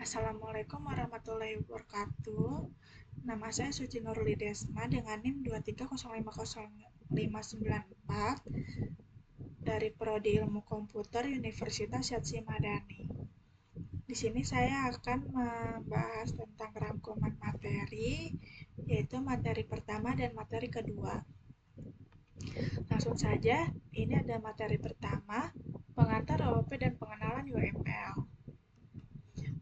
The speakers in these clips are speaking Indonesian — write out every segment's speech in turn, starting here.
Assalamualaikum warahmatullahi wabarakatuh. Nama saya Suci Nurli Desma dengan NIM 230500594 dari Prodi Ilmu Komputer Universitas Syedzi Madani. Di sini saya akan membahas tentang rangkuman materi, yaitu materi pertama dan materi kedua. Langsung saja, ini ada materi pertama, pengantar OOP dan pengenalan UML.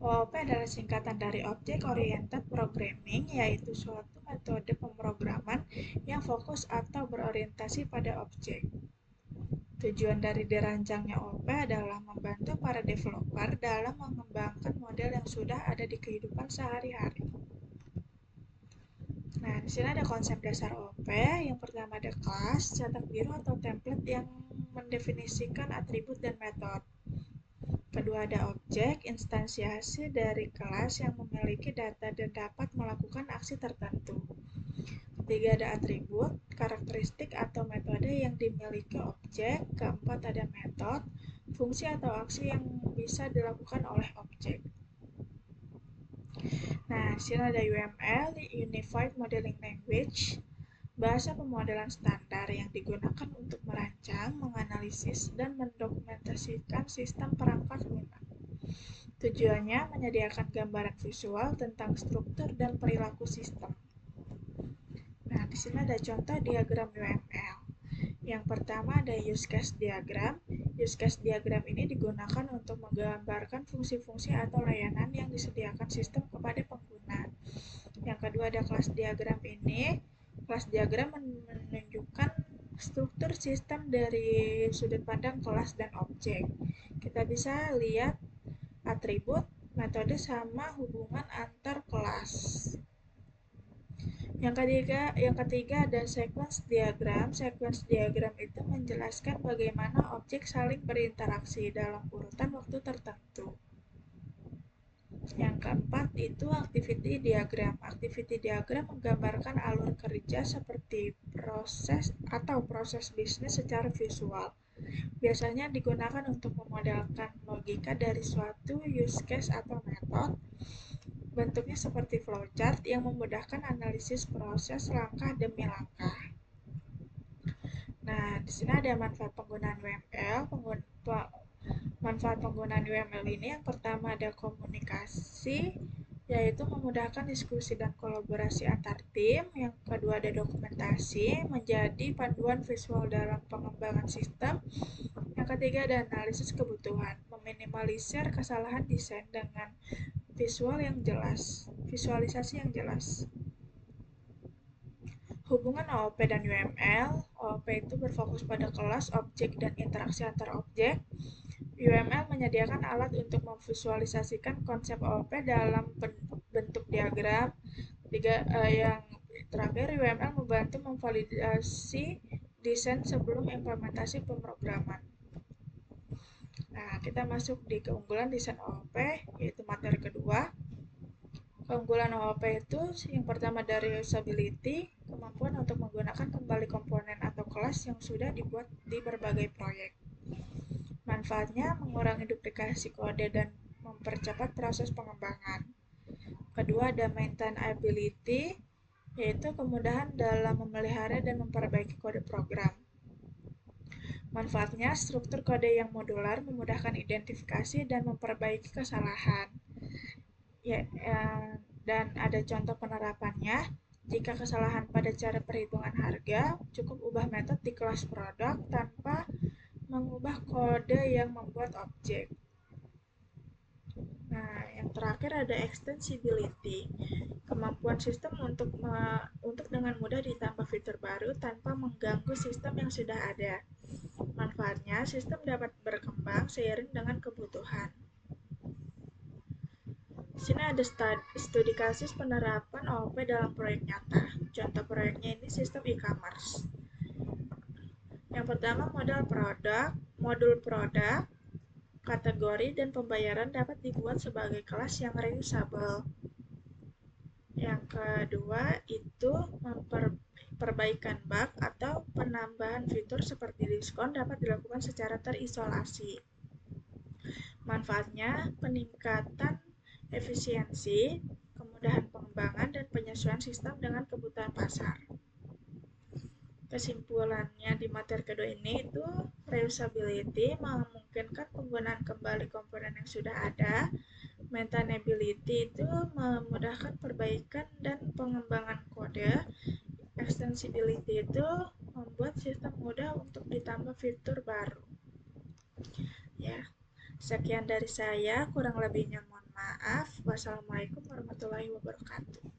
OOP adalah singkatan dari Object Oriented Programming, yaitu suatu metode pemrograman yang fokus atau berorientasi pada objek. Tujuan dari dirancangnya OOP adalah membantu para developer dalam mengembangkan model yang sudah ada di kehidupan sehari-hari. Nah, di sini ada konsep dasar OOP. Yang pertama ada kelas, cetak biru atau template yang mendefinisikan atribut dan metode. Kedua ada objek, instansiasi dari kelas yang memiliki data dan dapat melakukan aksi tertentu. Ketiga ada atribut, karakteristik atau metode yang dimiliki objek. Keempat ada metode, fungsi atau aksi yang bisa dilakukan oleh objek. Nah, di sini ada UML, Unified Modeling Language, bahasa pemodelan standar yang digunakan untuk merancang, menganalisis, dan mendokumentasikan sistem perangkat lunak. Tujuannya menyediakan gambaran visual tentang struktur dan perilaku sistem. Nah, di sini ada contoh diagram UML. Yang pertama ada use case diagram. Use case diagram ini digunakan untuk menggambarkan fungsi-fungsi atau layanan yang disediakan sistem kepada pengguna. Yang kedua ada kelas diagram ini. Kelas diagram menunjukkan struktur sistem dari sudut pandang kelas dan objek. Kita bisa lihat atribut, metode, sama hubungan antar kelas. Yang ketiga ada sequence diagram. Sequence diagram itu menjelaskan bagaimana objek saling berinteraksi dalam urutan waktu tertentu. Yang keempat itu activity diagram. Activity diagram menggambarkan alur kerja seperti proses bisnis secara visual. Biasanya digunakan untuk memodelkan logika dari suatu use case atau metode. Bentuknya seperti flowchart yang memudahkan analisis proses langkah demi langkah. Nah, di sini ada manfaat penggunaan UML. Manfaat penggunaan UML ini yang pertama ada komunikasi, yaitu memudahkan diskusi dan kolaborasi antar tim. Yang kedua ada dokumentasi, menjadi panduan visual dalam pengembangan sistem. Yang ketiga ada analisis kebutuhan, meminimalisir kesalahan desain dengan visualisasi yang jelas. Hubungan OOP dan UML. OOP itu berfokus pada kelas, objek, dan interaksi antar objek. UML menyediakan alat untuk memvisualisasikan konsep OOP dalam bentuk diagram. Yang terakhir, UML membantu memvalidasi desain sebelum implementasi pemrograman. Nah, kita masuk di keunggulan desain OOP, yaitu materi kedua. Keunggulan OOP itu yang pertama dari usability, kemampuan untuk menggunakan kembali komponen atau kelas yang sudah dibuat di berbagai proyek. Manfaatnya mengurangi duplikasi kode dan mempercepat proses pengembangan. Kedua ada maintainability, yaitu kemudahan dalam memelihara dan memperbaiki kode program. Manfaatnya struktur kode yang modular memudahkan identifikasi dan memperbaiki kesalahan. Dan ada contoh penerapannya. Jika kesalahan pada cara perhitungan harga, cukup ubah metode di kelas produk tanpa mengubah kode yang membuat objek. Nah, yang terakhir ada extensibility, kemampuan sistem untuk dengan mudah ditambah fitur baru tanpa mengganggu sistem yang sudah ada. Manfaatnya, sistem dapat berkembang seiring dengan kebutuhan. Di sini ada studi kasus penerapan OOP dalam proyek nyata. Contoh proyeknya ini sistem e-commerce. Yang pertama modul produk, kategori, dan pembayaran dapat dibuat sebagai kelas yang reusable. Yang kedua itu perbaikan bug atau penambahan fitur seperti diskon dapat dilakukan secara terisolasi. Manfaatnya peningkatan efisiensi, kemudahan pengembangan, dan penyesuaian sistem dengan kebutuhan pasar. Kesimpulannya di materi kedua ini itu reusability memungkinkan penggunaan kembali komponen yang sudah ada, maintainability itu memudahkan perbaikan dan pengembangan kode, extensibility itu membuat sistem mudah untuk ditambah fitur baru. Ya, sekian dari saya, kurang lebihnya mohon maaf. Wassalamualaikum warahmatullahi wabarakatuh.